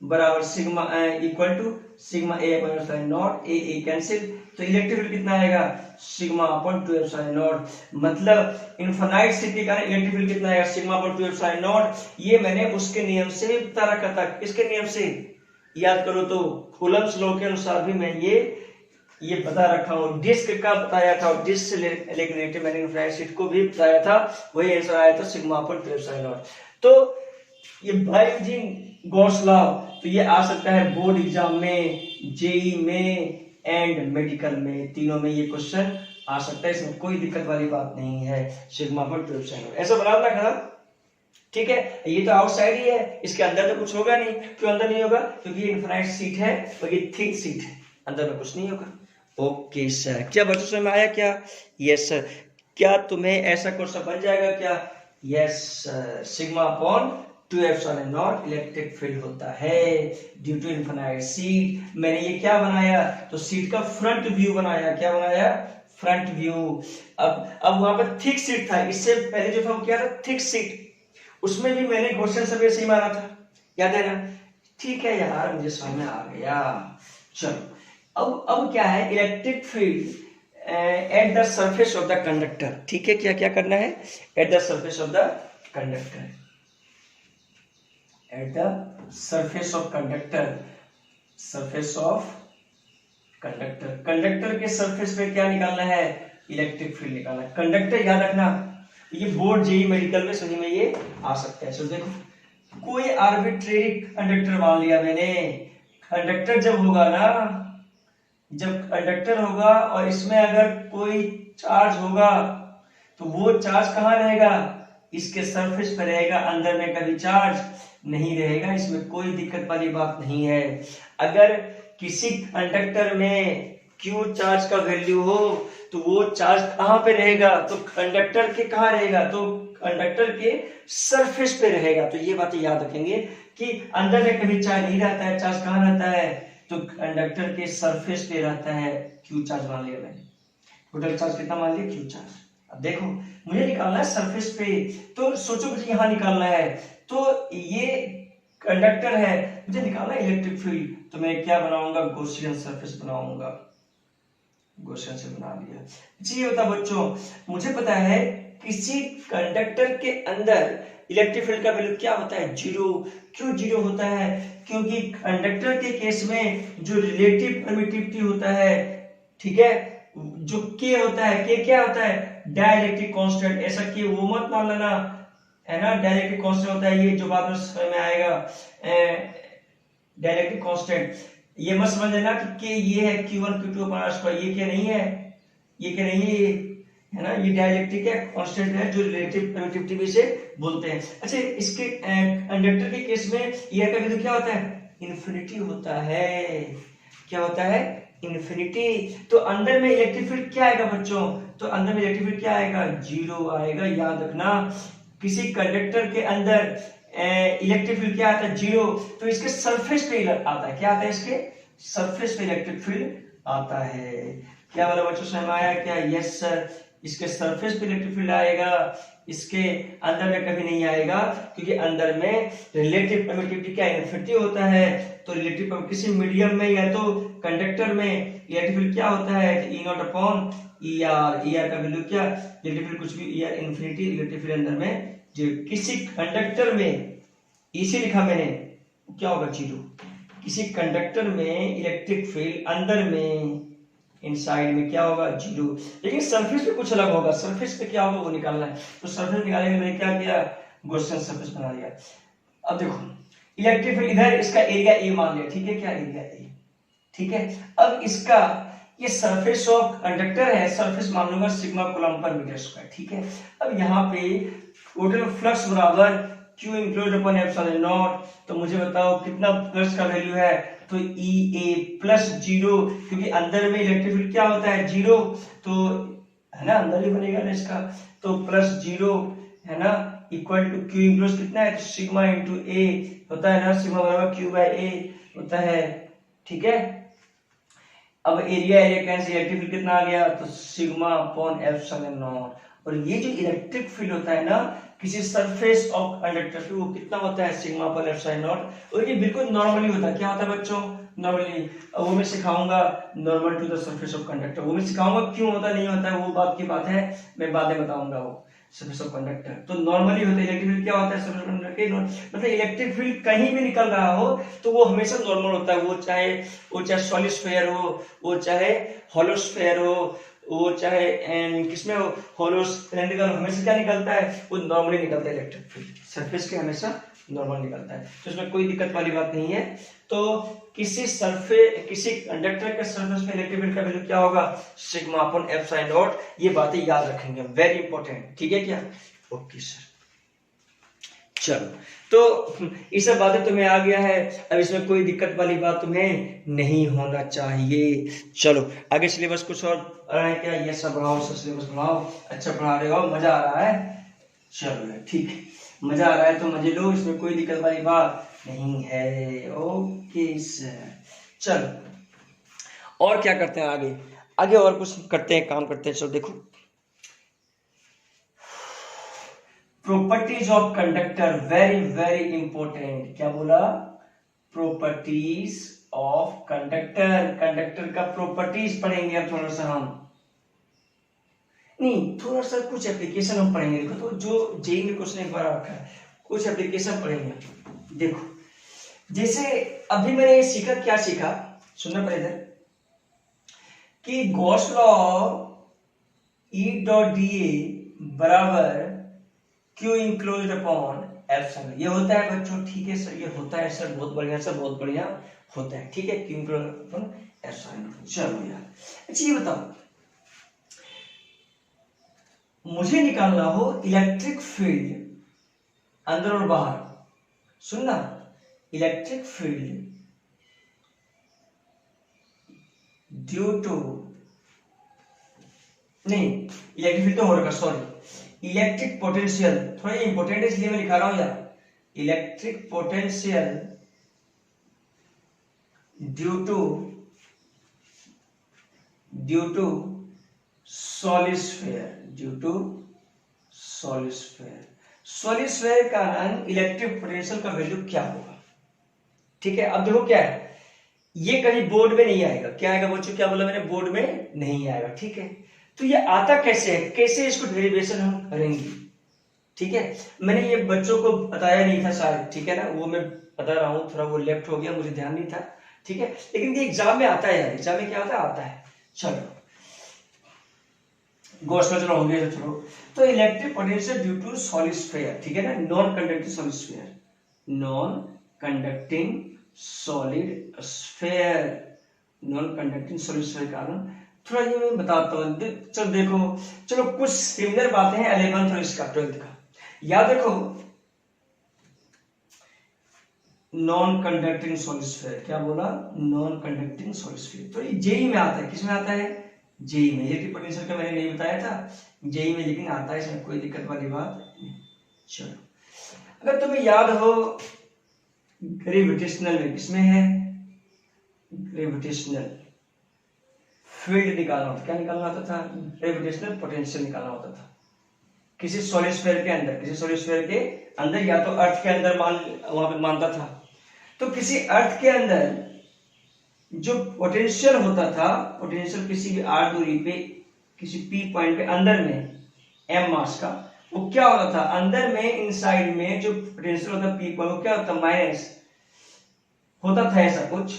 बराबर sigma equal to sigma A upon epsilon naught, A cancel, तो इलेक्ट्रिक फील्ड कितना आएगा, सिग्मा अपॉन 2 एप्सिलॉन नॉट, मतलब इनफाइनाइट शीट के कारण इलेक्ट्रिक फील्ड कितना आएगा, सिग्मा अपॉन 2 एप्सिलॉन नॉट। ये मैंने उसके नियम से भी बता रखा था, किसके नियम से याद करो तो कूलम्स लॉ के अनुसार भी मैं ये बता रखा हूँ, डिस्क का बताया था, डिस्क से रिलेटेड मैंने इनफाइनाइट शीट को भी बताया था, वही आंसर आया था सिग्मा अपॉन 2 एप्सिलॉन नॉट। तो ये बाय यूजिंग गॉस लॉ, तो ये आ सकता है बोर्ड एग्जाम में, जेई में एंड मेडिकल में, तीनों में ये क्वेश्चन आ सकता है, इसमें कोई दिक्कत वाली बात नहीं है, सिग्मा पर 12 ऐसा बना रखा, ठीक है। ये तो आउटसाइड ही है, इसके अंदर तो कुछ होगा नहीं, क्यों अंदर नहीं होगा, क्योंकि ये इनफाइनाइट शीट है और ये थिक शीट है, अंदर में कुछ नहीं होगा। ओके सर, क्या बच्चों समझ में आया क्या, यस सर। क्या तुम्हें ऐसा क्वेश्चन बन जाएगा क्या? Yes, sigma upon 2 epsilon naught electric field होता है ड्यू टू इनफिनाइट सीट। मैंने ये क्या बनाया, तो सीट का फ्रंट व्यू बनाया। क्या बनाया? Front view. अब वहां पर थिक सीट था, इससे पहले जो था वो क्या था? Thick seat. उसमें भी मैंने क्वेश्चन सब ऐसे ही मारा था, याद है ना? ठीक है यार, मुझे समझ में आ गया। चलो अब क्या है, electric field at the surface of the conductor. ठीक है, क्या क्या करना है? At the surface of the conductor, at the surface of conductor, surface of conductor. Conductor के सरफेस पे क्या निकालना है? इलेक्ट्रिक फील्ड निकालना है। कंडक्टर याद रखना, ये बोर्ड जेई मेडिकल में समझ में ये आ सकता है। चलो देखो, कोई आर्बिट्रेरी कंडक्टर मान लिया मैंने। कंडक्टर जब होगा ना, जब कंडक्टर होगा और इसमें अगर कोई चार्ज होगा तो वो चार्ज कहाँ रहेगा? इसके सरफेस पे रहेगा, अंदर में कभी चार्ज नहीं रहेगा। इसमें कोई दिक्कत वाली बात नहीं है। अगर किसी कंडक्टर में Q चार्ज का वैल्यू हो तो वो चार्ज कहाँ पे रहेगा? तो कंडक्टर के कहाँ रहेगा? तो कंडक्टर के सरफेस पे रहेगा। तो ये बातें याद रखेंगे कि अंदर में कभी चार्ज नहीं रहता है। चार्ज कहाँ रहता है? तो कंडक्टर के सरफेस पे रहता है। Q चार्ज मान लिया मैंने, टोटल चार्ज कितना मान लिया? Q charge. अब देखो, मुझे निकालना है सरफेस पे, तो सोचो मुझे यहाँ निकालना है। तो ये कंडक्टर है, मुझे निकालना है इलेक्ट्रिक फील्ड। तो मैं क्या बनाऊंगा? गॉसियन सरफेस बनाऊंगा। गॉसियन से बना लिया। जी बता बच्चों, मुझे पता है किसी कंडक्टर के अंदर इलेक्ट्रिक फील्ड का वैल्यू क्या होता है? जीरो। क्यों जीरो होता है? क्योंकि कंडक्टर के केस में जो रिलेटिव परमिटिविटी होता है, ठीक है, जो के होता है, के क्या होता है? Dielectric constant. ऐसा कि वो मत मान लेना, है ना? डाइलेक्ट्रिक कांस्टेंट होता है ये, जो बाद में समझ में आएगा, डाइलेक्ट्रिक कांस्टेंट। ये मत समझ लेना कि ये है Q1 Q2 upon R square, ये क्या नहीं है, ये क्या नहीं है, ये है ना, ये डाइलेक्ट्रिक है, कांस्टेंट है, जो रिलेटिव परमिटिविटी भी से बोलते हैं। अच्छा, इसके कंडक्टर के केस में ये का वैल्यू क्या होता है? इन्फिनिटी होता है। क्या होता है? इन्फिनिटी। तो अंदर में इलेक्ट्रिक फील्ड क्या आएगा बच्चों? तो अंदर में इलेक्ट्रिक फील्ड क्या आएगा? जीरो आएगा। याद रखना, किसी कंडक्टर के अंदर इलेक्ट्रिक फील्ड क्या आता है? जीरो। तो इसके सरफेस पे आता है। क्या आता है? इसके सरफेस पे इलेक्ट्रिक फील्ड आता है। क्या वाला बच्चों समझ में आया क्या? यस सर, इसके सरफेस पे इलेक्ट्रिक फील्ड आएगा, इसके अंदर में कभी नहीं आएगा, क्योंकि अंदर में रिलेटिव परमिटिविटी क्या? इन्फिनिटी होता है। तो रिलेटिव किसी मीडियम में या तो कंडक्टर में इलेक्ट्रिक फील्ड क्या होता है? E not upon ER। ER का वैल्यू क्या? इलेक्ट्रिक फील्ड कुछ भी, ER इन्फिनिटी। इलेक्ट्रिक फील्ड अंदर में जो किसी कंडक्टर में, इसे लिखा मैंने, क्या होगा? जीरो। किसी कंडक्टर में इलेक्ट्रिक फील्ड अंदर में, इनसाइड में क्या होगा? जीरो। लेकिन सरफेस पे कुछ अलग होगा। सरफेस पे क्या होगा वो निकालना है। तो सरफेस निकालने के लिए क्या किया? गॉसियन सरफेस बना लिया। अब देखो, इलेक्ट्रिक फील्ड इधर, इसका एरिया ए मान लिया, ठीक है, क्या एरिया ए, ठीक है। अब इसका ये सरफेस ऑफ कंडक्टर है, सरफेस मान लूंगा सिग्मा कूलम्ब पर मीटर स्क्वायर, ठीक है। अब यहाँ पे टोटल फ्लक्स बराबर Q enclose upon epsilon not. तो मुझे बताओ कितना फ्लक्स का वैल्यू है? तो EA प्लस जीरो, क्योंकि अंदर में इलेक्ट्रिक फील्ड क्या होता है? जीरो। तो है ना, अंदर ही बनेगा ना इसका, तो प्लस जीरो, है ना, इक्वल टू Q इंक्लोज कितना है? तो सिग्मा इंटू ए होता है ना, सिग्मा बराबर Q बाय ए होता है, ठीक है। अब एरिया कैंसिल, इलेक्ट्रिक फील्ड कितना आ गया? तो सिग्मा अपॉन एप्सिलॉन नॉट। और ये जो इलेक्ट्रिक फील्ड होता है ना किसी सरफेस ऑफ कंडक्टर पे, वो कितना होता है? Sigma upon epsilon naught. और ये बिल्कुल नॉर्मली होता है। क्या होता है बच्चों? नॉर्मली। वो मैं सिखाऊंगा normal to the surface of conductor, वो मैं सिखाऊंगा क्यों होता नहीं होता है, वो बात की बात है, मैं बाद में बताऊंगा वो सरफेस ऑफ कंडक्टर। तो नॉर्मली होता है इलेक्ट्रिक फील्ड, क्या होता है सरफेस कंडक्टर के, मतलब इलेक्ट्रिक फील्ड कहीं भी निकल रहा हो तो वो हमेशा नॉर्मल होता है। वो चाहे सॉलिड स्फीयर हो, वो चाहे हॉलो स्फीयर हो, वो चाहे किसमें हो, होलो सिलेंड्रिकल, हमेशा क्या निकलता है? वो नॉर्मली निकलता है। इलेक्ट्रिक फील्ड सरफेस के हमेशा नॉर्मल निकलता है, तो इसमें कोई दिक्कत वाली बात नहीं है। तो किसी कंडक्टर के सरफेस पे इलेक्ट्रिक फील्ड का वैल्यू क्या होगा? Sigma upon epsilon naught. ये बातें याद रखेंगे, वेरी इंपॉर्टेंट, ठीक है क्या? Okay sir. चलो तो ये सब बातें तुम्हें आ गया है, अब इसमें कोई दिक्कत वाली बात तुम्हें नहीं होना चाहिए। चलो आगे सिलेबस कुछ और आ रहा है क्या? ये सब बढ़ाओ, सब सिलेबस बढ़ाओ, अच्छा पढ़ा रहे हो, मजा आ रहा है, चलो ठीक है, मजा आ रहा है तो मजे लो, इसमें कोई दिक्कत वाली बात नहीं है। ओके सर, चलो और क्या करते हैं आगे? आगे और कुछ करते हैं, काम करते हैं। चलो देखो, properties of conductor, very very important. क्या बोला? प्रॉपर्टीज ऑफ कंडक्टर, कंडक्टर का प्रॉपर्टीज पढ़ेंगे अब थोड़ा सा हम, नहीं थोड़ा सा कुछ एप्लीकेशन हम पढ़ेंगे। देखो तो जो जेईई में क्वेश्चन एक बार रखा है, कुछ एप्लीकेशन पढ़ेंगे। देखो जैसे अभी मैंने ये सीखा, क्या सीखा सुनना पड़ेगा, कि गॉस लॉ ई डॉट डी ए बराबर क्यू इंक्लोज्ड अपॉन एप्सिलॉन, ये होता है बच्चों, ठीक है सर, ये होता है सर, बहुत बढ़िया सर, बहुत बढ़िया होता है, ठीक है, क्यू इंक्लोज्ड अपॉन एप्सिलॉन। चलो यार, अच्छा ये बताओ, मुझे निकालना हो इलेक्ट्रिक फील्ड अंदर और बाहर, सुनना, इलेक्ट्रिक फील्ड ड्यू टू, नहीं इलेक्ट्रिक फील्ड तो हो रखा, सॉरी, इलेक्ट्रिक पोटेंशियल, थोड़ा इंपॉर्टेंट है इसलिए मैं लिखा रहा हूं यार, electric potential due to solid sphere, solid sphere का इलेक्ट्रिक पोटेंशियल का वैल्यू क्या होगा? ठीक है, अब देखो क्या है, ये कहीं बोर्ड में नहीं आएगा, क्या आएगा बच्चों, क्या बोला मैंने, बोर्ड में नहीं आएगा, ठीक है, तो ये आता कैसे है, कैसे इसको डेरिवेशन हम करेंगे, ठीक है, मैंने ये बच्चों को बताया नहीं था शायद, ठीक है ना, वो मैं बता रहा हूं, थोड़ा वो लेफ्ट हो गया, मुझे ध्यान नहीं था, ठीक है, लेकिन ये एग्जाम में आता है यार, एग्जाम में क्या होता है, आता है। चलो गॉस लॉ चलो हो गया, चलो, तो electric potential due to solid sphere, ठीक है ना, non conducting solid sphere, non conducting solid sphere, non conducting solid sphere का थोड़ा ये मैं बताता हूँ। चलो देखो, चलो कुछ सिमिलर बातें हैं 11th और इसका 12th का, याद रखो, नॉन कंडक्टिंग सॉलिड स्फीयर, क्या बोला, नॉन कंडक्टिंग सॉलिड स्फीयर, तो ये जेईई में आता है, किसमें आता है, जेईई में, इलेक्ट्रिक पोटेंशियल का मैंने नहीं बताया था, जेईई में, लेकिन आता है, इसमें कोई दिक्कत वाली बात नहीं। चलो अगर तुम्हें याद हो ग्रेविटेशनल में, किसमें है, ग्रेविटेशनल फील्ड निकालना होता, क्या निकालना होता था, ग्रेविटेशनल पोटेंशियल निकालना होता था किसी सॉलिड स्फीयर के अंदर, किसी सॉलिड स्फीयर के अंदर, या तो अर्थ के अंदर वहां पे मानता था, तो किसी अर्थ के अंदर जो पोटेंशियल होता था, पोटेंशियल किसी भी r दूरी पे, किसी p पॉइंट पे अंदर में m मास का, वो क्या होता था, अंदर में इनसाइड में जो पोटेंशियल होता p पॉइंट, वो क्या होता, माइनस होता था, ऐसा कुछ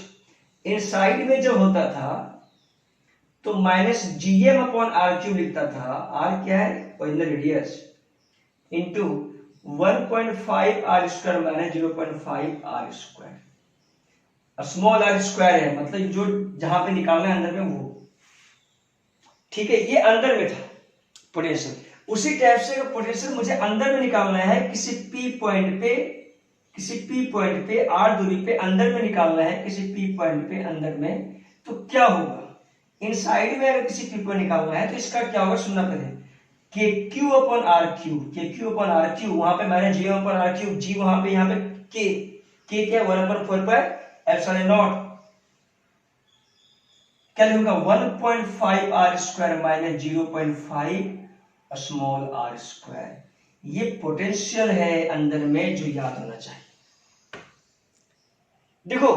इनसाइड में जो होता था, तो minus gm upon R cube लिखता था, r क्या है, original radius, into 1.5 R square minus 0.5 R square, small R square है, मतलब जो जहां पे निकालना है अंदर में वो, ठीक है, ये अंदर में था पोटेंशियल, उसी टाइप से पोटेंशियल मुझे अंदर में निकालना है, किसी p पॉइंट पे, किसी p पॉइंट पे r दूरी पे अंदर में निकालना है, किसी p पॉइंट पे अंदर में, तो क्या होगा, इनसाइड में अगर किसी p पॉइंट निकालना है तो इसका क्या होगा, सुनना पड़ेगा, के क्यू अपॉन आर क्यूब, के क्यू अपॉन आर क्यूब, वहां पे मैंने जी अपॉन आर क्यूब, जी वहां पे, यहाँ पे के क्या, 1/4 पर एप्सिलॉन नॉट, क्या लिखूंगा, 1.5 R square minus 0.5 small R square, ये पोटेंशियल है अंदर में, जो याद होना चाहिए। देखो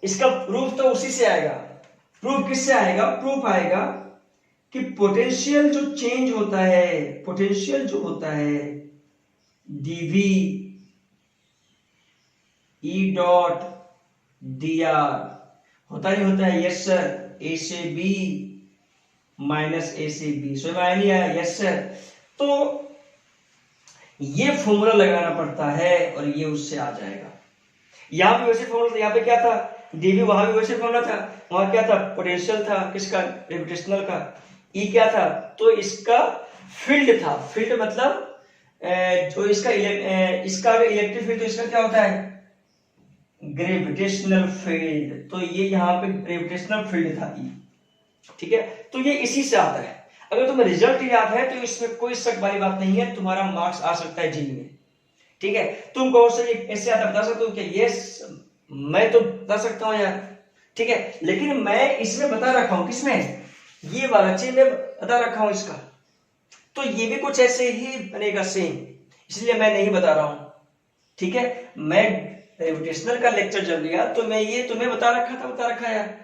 इसका प्रूफ तो उसी से आएगा, प्रूफ किससे आएगा, प्रूफ आएगा कि पोटेंशियल जो चेंज होता है, पोटेंशियल जो होता है dv e डॉट dr होता नहीं होता है, यस सर, a से b माइनस a से b, समझ में आया नहीं आया, यस सर, तो ये फॉर्मूला लगाना पड़ता है और ये उससे आ जाएगा, यहां पे वैसे फॉर्मूला था, यहाँ पे क्या था, dv, वहां भी वैसे फॉर्मूला था, वहां क्या था, पोटेंशियल था, किसका, ग्रेविटेशनल का, E क्या था, तो इसका फील्ड था, फील्ड मतलब जो इसका इलेक्ट्रिक फील्ड, तो इसका क्या होता है, ग्रेविटेशनल फील्ड। तो ये यहाँ पे ग्रेविटेशनल फील्ड था ये, ठीक है। तो ये इसी से आता है। अगर तुम्हें रिजल्ट याद है तो इसमें कोई शक वाली बात नहीं है, तुम्हारा मार्क्स आ सकता है जी में, ठीक है। तुम कहो सर ऐसे आता बता सकते हो क्या? यस, मैं तो बता सकता हूँ यार, ठीक है, लेकिन मैं इसमें बता रखा हूं, किसमें, ये वाला चीज में बता रखा हूं इसका, तो ये भी कुछ ऐसे ही बनेगा सेम, इसलिए मैं नहीं बता रहा हूं, ठीक है। मैं ग्रेविटेशनल का लेक्चर जब लिया तो मैं ये तुम्हें बता रखा यार,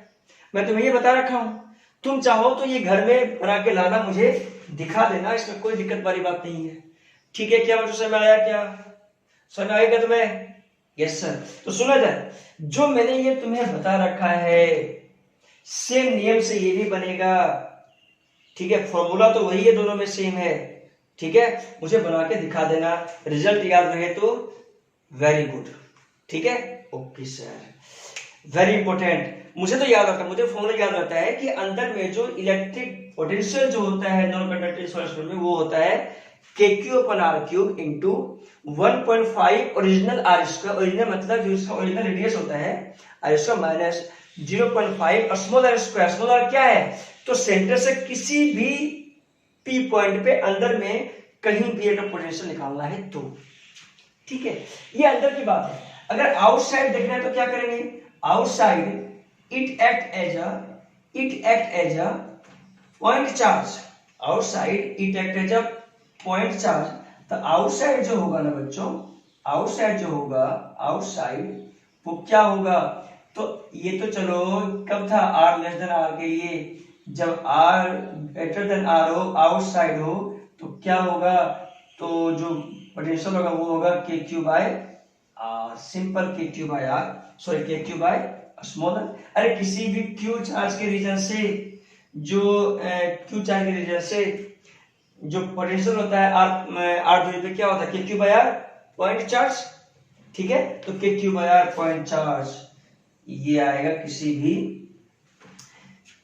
मैं तुम्हें ये बता रखा हूं। तुम चाहो तो ये घर में बना के लाना, मुझे दिखा देना, इसमें कोई दिक्कत वाली बात नहीं है, ठीक है। क्या मुझे समझ में आया? क्या समझ में आएगा तुम्हें? Yes sir. तो सुना जाए, जो मैंने ये तुम्हें बता रखा है सेम नियम से ये भी बनेगा, ठीक है। फॉर्मूला तो वही है, दोनों में सेम है, ठीक है। मुझे बना के दिखा देना, रिजल्ट याद रहे तो वेरी गुड, ठीक है। Okay sir, very important. मुझे तो याद रहता है, मुझे फॉर्मूला याद रहता है कि अंदर में जो इलेक्ट्रिक पोटेंशियल जो होता है नॉन कंडक्टिंग सॉल्यूशन में, वो होता है KQ/R³ into 1.5 original R square. Original मतलब जो इसका ओरिजिनल रेडियस होता है R square minus 0.5 small r square. Small r क्या है? तो सेंटर से किसी भी P पॉइंट पे अंदर में कहीं भी इलेक्ट्रिक पोटेंशियल निकालना है तो, ठीक है। ये अंदर की बात है। अगर आउटसाइड देखना है तो क्या करेंगे? Outside it act as a point charge. Outside it act as a point charge. तो आउटसाइड जो होगा ना बच्चों, आउटसाइड जो होगा, आउटसाइड वो क्या होगा? तो ये तो चलो कब था, R लेस देन R के लिए, जब R ग्रेटर देन R हो, आउटसाइड हो, तो क्या होगा? तो जो पोटेंशियल होगा वो होगा KQ/R, simple KQ/R, sorry KQ/ small. अरे किसी भी Q चार्ज के रीजन से, जो Q चार्ज के रीजन से जो पोटेंशियल होता है R दूरी पे क्या होता है? KQ/R पॉइंट चार्ज, ठीक है। तो KQ/R पॉइंट चार्ज ये आएगा किसी भी,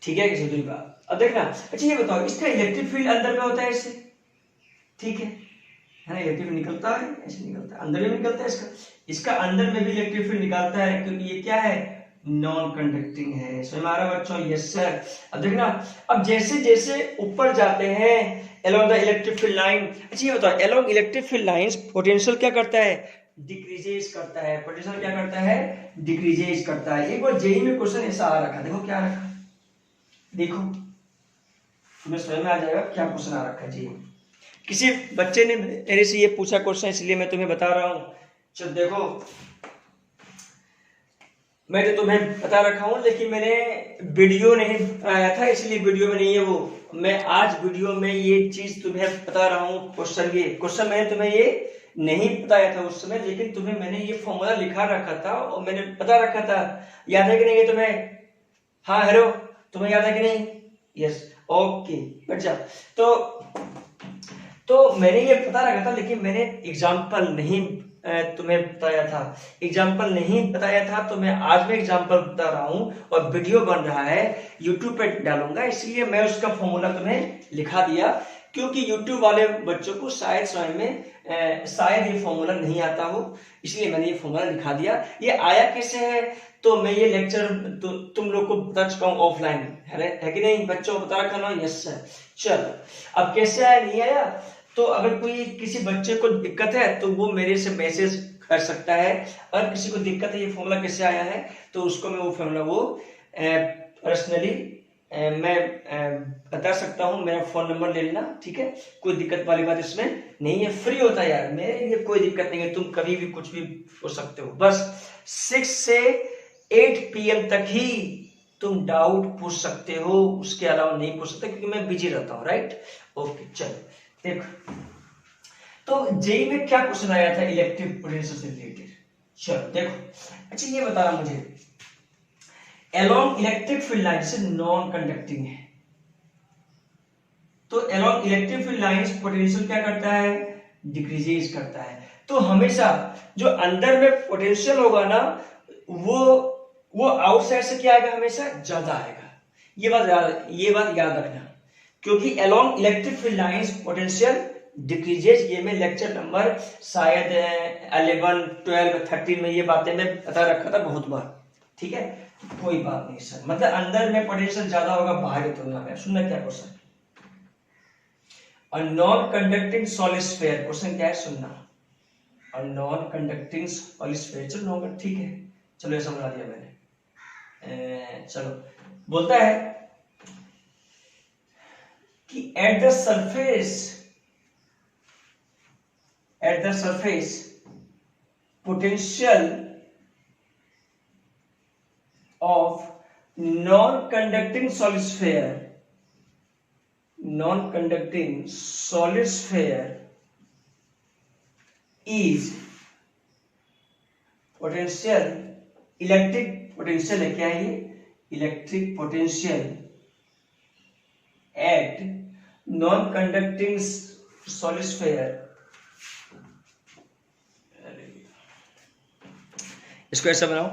ठीक है, किसी दूरी पर। अब देखना, अच्छा ये बताओ, इसका इलेक्ट्रिक फील्ड अंदर में होता है इससे, ठीक है ना, इलेक्ट्रिक फील्ड निकलता है, ऐसे निकलता है, अंदर में निकलता है इसका अंदर में भी इलेक्ट्रिक फील्ड निकालता है, क्योंकि ये क्या है, नॉन कंडक्टिंग है। समझ में आ रहा है बच्चों? Yes sir. अब देखना, अब जैसे जैसे ऊपर जाते हैं along the electric field line, अच्छा ये बताओ, along electric field lines potential क्या करता है? डिक्रीजेस करता है। पोटेंशियल क्या करता है? डिक्रीजेस करता है। एक बार जेई में क्वेश्चन ऐसा आ रखा, देखो क्या रखा, देखो तुम्हें समझ में आ जाएगा क्या क्वेश्चन आ रखा है जी। किसी बच्चे ने मेरे से ये पूछा क्वेश्चन, इसलिए मैं तुम्हें बता रहा हूं। चलो देखो, मैं तो तुम्हें बता रखा हूं, लेकिन मैंने वीडियो नहीं बनाया था, इसलिए वीडियो में नहीं है वो। मैं आज वीडियो में ये चीज तुम्हें बता रहा हूं। क्वेश्चन मैंने तुम्हें ये नहीं बताया था उस समय, लेकिन तुम्हें मैंने ये फॉर्मूला लिखा रखा था और मैंने बता रखा था। याद है कि नहीं ये तुम्हें? हाँ हेलो, तुम्हें याद है कि नहीं? यस, ओके, बैठ जा। तो मैंने ये बता रखा था, लेकिन मैंने एग्जाम्पल नहीं तुम्हें बताया था। एग्जाम्पल नहीं बताया था, तो मैं आज में एग्जाम्पल बता रहा हूं, और वीडियो बन रहा है, यूट्यूब पे डालूंगा, इसलिए मैं उसका फॉर्मूला तुम्हें लिखा दिया, क्योंकि यूट्यूब वाले बच्चों को शायद समझ में शायद ये फॉर्मूला नहीं आता हो, इसलिए मैंने ये फॉर्मूला लिखा दिया। ये आया कैसे है? तो मैं ये लेक्चर तो तुम लोग को बता चुका हूँ ऑफलाइन, है कि नहीं बच्चों? बता रखा ना? Yes sir. चलो, अब कैसे आया, नहीं आया, तो अगर कोई किसी बच्चे को दिक्कत है तो वो मेरे से मैसेज कर सकता है। अगर किसी को दिक्कत है ये फॉर्मूला कैसे आया है, तो उसको मैं वो फॉर्मूला वो पर्सनली मैं बता सकता हूँ। मेरा फोन नंबर ले लेना, ठीक है? कोई दिक्कत वाली बात इसमें नहीं है, फ्री होता है यार, मेरे लिए कोई दिक्कत नहीं है। तुम कभी भी कुछ भी हो सकते हो, बस 6 से 8 PM तक ही तुम डाउट पूछ सकते हो, उसके अलावा नहीं पूछ सकते, क्योंकि मैं बिजी रहता हूँ, राइट? ओके, चलो देखो, तो जेई में क्या क्वेश्चन आया था इलेक्ट्रिक पोटेंशियल से रिलेटेड? चलो देखो, अच्छा ये बता मुझे, along इलेक्ट्रिक फील्ड लाइन से नॉन कंडक्टिंग है, तो along electric field lines potential क्या करता है? डिक्रीजेस करता है। तो हमेशा जो अंदर में पोटेंशियल होगा ना, वो आउटसाइड से क्या आएगा? हमेशा ज्यादा आएगा। ये बात याद रखना, क्योंकि along electric field lines potential decreases, ये मैं लेक्चर नंबर शायद 11, 12, 13 में ये बातें मैं बता रखा था बहुत बार, ठीक है। कोई बात नहीं सर, मतलब अंदर में पोटेंशियल ज्यादा होगा बाहर की तुलना में। सुनना क्या question, a non conducting solid sphere, question क्या है सुनना, a non conducting solid sphere, चलो नॉन, ठीक है, चलो ये समझा दिया मैंने। चलो बोलता है कि at the surface potential of non-conducting solid sphere is potential, electric potential है, क्या है ये, electric potential at non conducting solid sphere, इसको ऐसा बनाओ,